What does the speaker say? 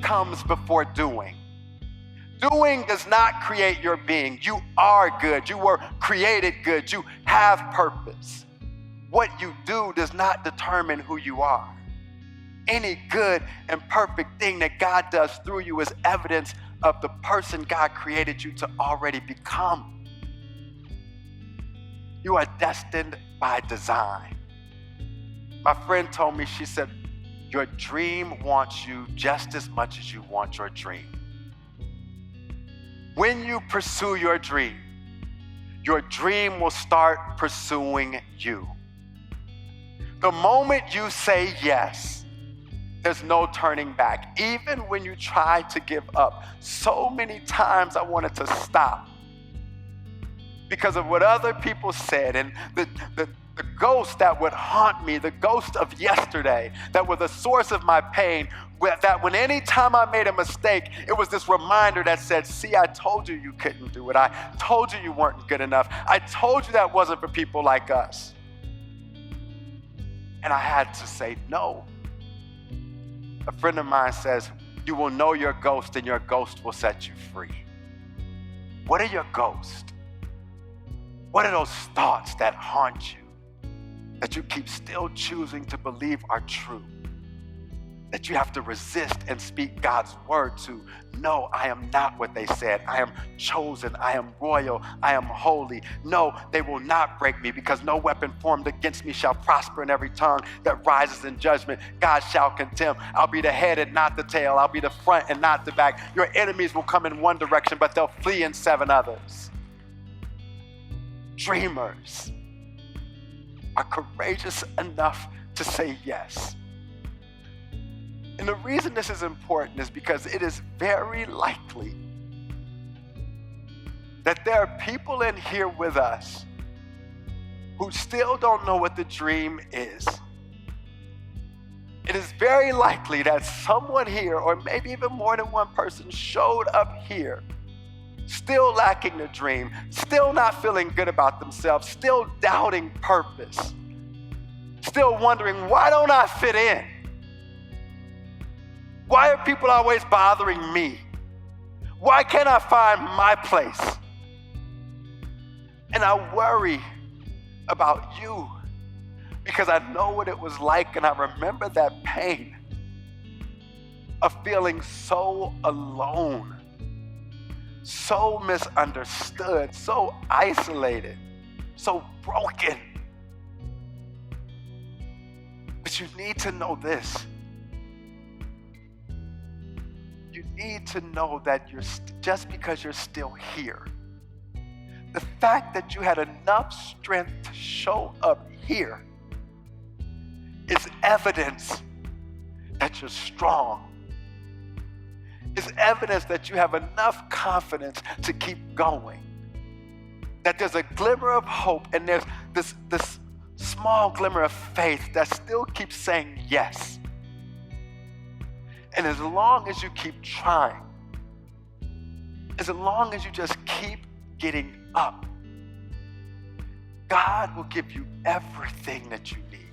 comes before doing. Doing does not create your being. You are good. You were created good. You have purpose. What you do does not determine who you are. Any good and perfect thing that God does through you is evidence of the person God created you to already become. You are destined by design. My friend told me, she said, your dream wants you just as much as you want your dream. When you pursue your dream will start pursuing you. The moment you say yes, there's no turning back. Even when you try to give up, so many times I wanted to stop because of what other people said and the ghosts that would haunt me, the ghost of yesterday that were the source of my pain, that when any time I made a mistake, it was this reminder that said, see, I told you you couldn't do it. I told you you weren't good enough. I told you that wasn't for people like us. And I had to say no. A friend of mine says, you will know your ghost and your ghost will set you free. What are your ghosts? What are those thoughts that haunt you, that you keep still choosing to believe are true, that you have to resist and speak God's word to? No, I am not what they said. I am chosen. I am royal. I am holy. No, they will not break me, because no weapon formed against me shall prosper, and every tongue that rises in judgment, God shall condemn. I'll be the head and not the tail. I'll be the front and not the back. Your enemies will come in one direction, but they'll flee in 7 others. Dreamers are courageous enough to say yes. And the reason this is important is because it is very likely that there are people in here with us who still don't know what the dream is. It is very likely that someone here, or maybe even more than one person, showed up here still lacking the dream, still not feeling good about themselves, still doubting purpose, still wondering, why don't I fit in? Why are people always bothering me? Why can't I find my place? And I worry about you because I know what it was like, and I remember that pain of feeling so alone, so misunderstood, so isolated, so broken. But you need to know this. You need to know that just because you're still here, the fact that you had enough strength to show up here is evidence that you're strong. It's evidence that you have enough confidence to keep going. That there's a glimmer of hope, and there's this small glimmer of faith that still keeps saying yes. And as long as you keep trying, as long as you just keep getting up, God will give you everything that you need.